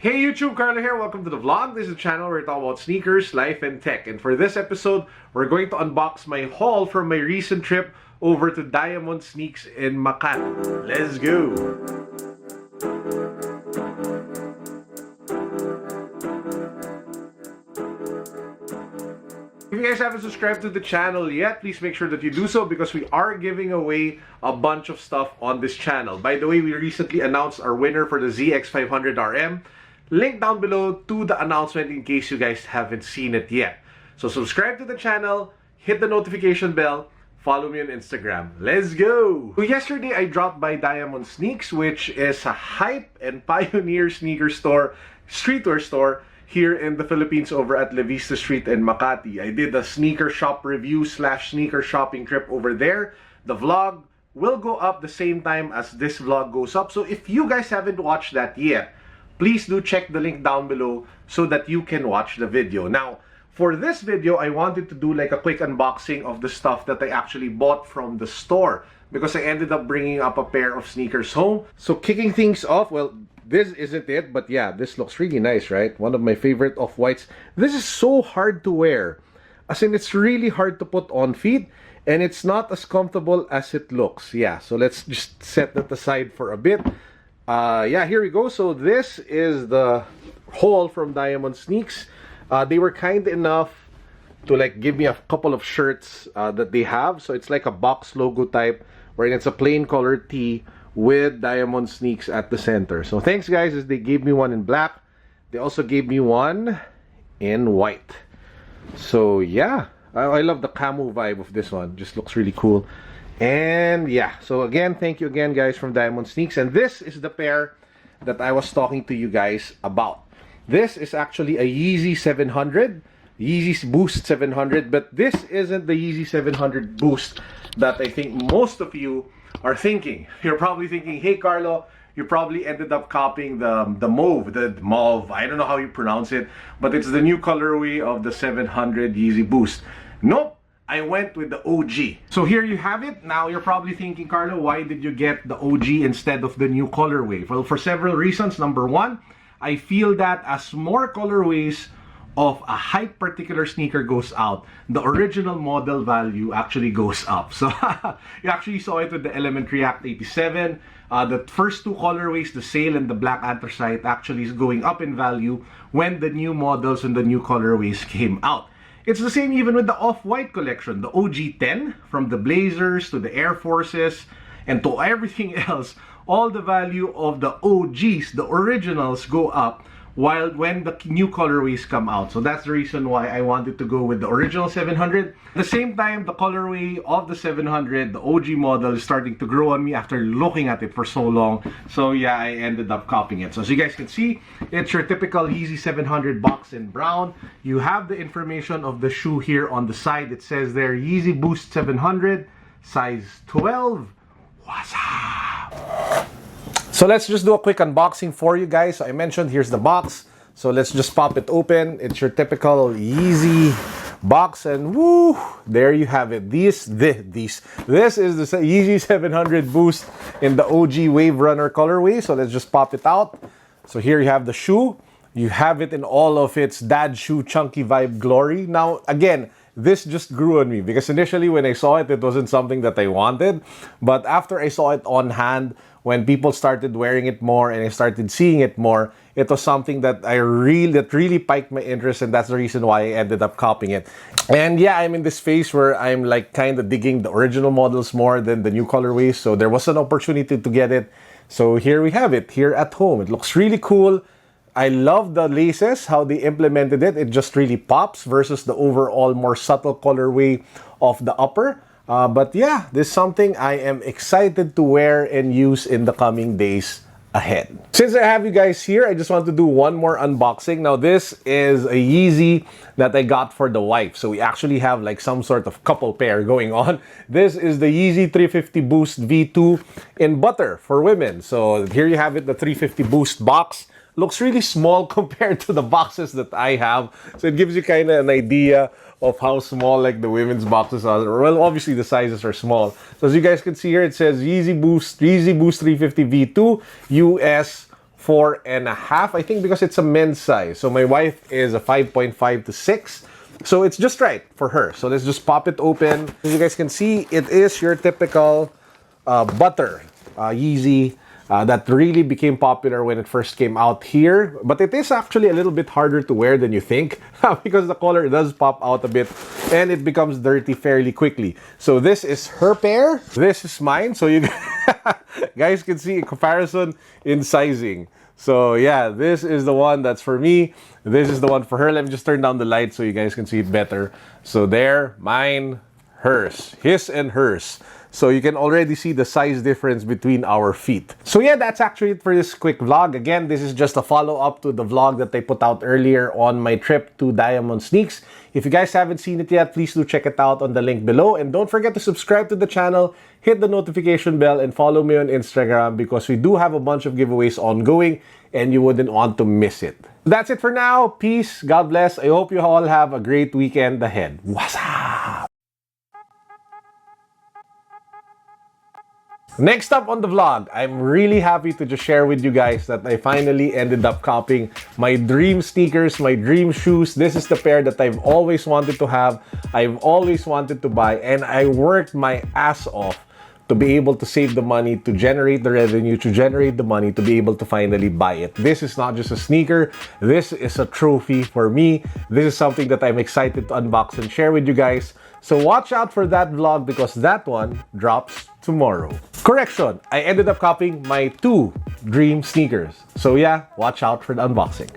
Hey YouTube, Carlo here. Welcome to the vlog. This is a channel where we talk about sneakers, life, and tech. And for this episode, we're going to unbox my haul from my recent trip over to Diamond Sneaks in Makati. Let's go! If you guys haven't subscribed to the channel yet, please make sure that you do so because we are giving away a bunch of stuff on this channel. By the way, we recently announced our winner for the ZX500RM. Link down below to the announcement in case you guys haven't seen it yet. So subscribe to the channel, hit the notification bell, follow me on Instagram. Let's go! So yesterday I dropped by Diamond Sneaks, which is a hype and pioneer sneaker store, streetwear store here in the Philippines over at La Vista Street in Makati. I did a sneaker shop review / sneaker shopping trip over there. The vlog will go up the same time as this vlog goes up. So if you guys haven't watched that yet, please do check the link down below so that you can watch the video. Now, for this video, I wanted to do like a quick unboxing of the stuff that I actually bought from the store because I ended up bringing up a pair of sneakers home. So kicking things off, well, this isn't it, but yeah, this looks really nice, right? One of my favorite off-whites. This is so hard to wear. As in, it's really hard to put on feet, and it's not as comfortable as it looks. Yeah, so let's just set that aside for a bit. Yeah, here we go. So this is the haul from Diamond Sneaks. They were kind enough to like give me a couple of shirts that they have. So it's like a box logo type, wherein it's a plain color tee with Diamond Sneaks at the center. So thanks guys, as they gave me one in black. They also gave me one in white. So yeah, I love the camo vibe of this one. Just looks really cool. And yeah, so again, thank you again guys from Diamond Sneaks. And this is the pair that I was talking to you guys about. This is actually a Yeezy 700, Yeezy Boost 700, but this isn't the Yeezy 700 Boost that I think most of you are thinking. You're probably thinking, hey Carlo, you probably ended up copying the mauve, I don't know how you pronounce it, but it's the new colorway of the 700 Yeezy Boost. Nope, I went with the OG. So here you have it. Now you're probably thinking, Carlo, why did you get the OG instead of the new colorway? Well, for several reasons. Number one, I feel that as more colorways of a hype particular sneaker goes out, the original model value actually goes up. So you actually saw it with the Element React 87. The first two colorways, the Sail and the Black Anthracite, actually is going up in value when the new models and the new colorways came out. It's the same even with the Off-White collection, the OG 10, from the Blazers to the Air Forces and to everything else. All the value of the OGs, the originals, go up while when the new colorways come out. So that's the reason why I wanted to go with the original 700. At the same time, the colorway of the 700, the OG model, is starting to grow on me after looking at it for so long. So yeah, I ended up copying it. So as you guys can see, it's your typical Yeezy 700 box in brown. You have the information of the shoe here on the side. It says there, Yeezy Boost 700, size 12. What's up? So let's just do a quick unboxing for you guys. So I mentioned here's the box. So let's just pop it open. It's your typical Yeezy box, and woo, there you have it. This is the Yeezy 700 Boost in the OG Wave Runner colorway. So let's just pop it out. So here you have the shoe. You have it in all of its dad shoe chunky vibe glory. Now again, this just grew on me because initially when I saw it, it wasn't something that I wanted. But after I saw it on hand, when people started wearing it more and I started seeing it more, it was something that really piqued my interest, and that's the reason why I ended up copying it. And yeah, I'm in this phase where I'm like kind of digging the original models more than the new colorways. So there was an opportunity to get it. So here we have it here at home. It looks really cool. I love the laces, how they implemented it. It just really pops versus the overall more subtle colorway of the upper. But yeah, this is something I am excited to wear and use in the coming days ahead. Since I have you guys here, I just want to do one more unboxing. Now this is a Yeezy that I got for the wife. So we actually have like some sort of couple pair going on. This is the Yeezy 350 Boost V2 in butter for women. So here you have it, the 350 Boost box. Looks really small compared to the boxes that I have. So it gives you kind of an idea of how small like the women's boxes are. Well, obviously the sizes are small. So as you guys can see here, it says Yeezy Boost 350 V2 US 4.5, I think, because it's a men's size. So my wife is a 5.5 to 6. So it's just right for her. So let's just pop it open. As you guys can see, it is your typical butter Yeezy that really became popular when it first came out here. But it is actually a little bit harder to wear than you think because the color does pop out a bit and it becomes dirty fairly quickly. So this is her pair. This is mine. So you guys can see a comparison in sizing. So yeah, this is the one that's for me. This is the one for her. Let me just turn down the light so you guys can see it better. So there, mine, hers, his and hers. So you can already see the size difference between our feet. So yeah, that's actually it for this quick vlog. Again, this is just a follow-up to the vlog that I put out earlier on my trip to Diamond Sneaks. If you guys haven't seen it yet, please do check it out on the link below. And don't forget to subscribe to the channel, hit the notification bell, and follow me on Instagram because we do have a bunch of giveaways ongoing and you wouldn't want to miss it. That's it for now. Peace. God bless. I hope you all have a great weekend ahead. What's up? Next up on the vlog, I'm really happy to just share with you guys that I finally ended up copying my dream sneakers, my dream shoes. This is the pair that I've always wanted to have, I've always wanted to buy, and I worked my ass off to be able to save the money, to generate the revenue, to generate the money, to be able to finally buy it. This is not just a sneaker, this is a trophy for me. This is something that I'm excited to unbox and share with you guys. So watch out for that vlog because that one drops tomorrow. Correction, I ended up copying my 2 dream sneakers. So yeah, watch out for the unboxing.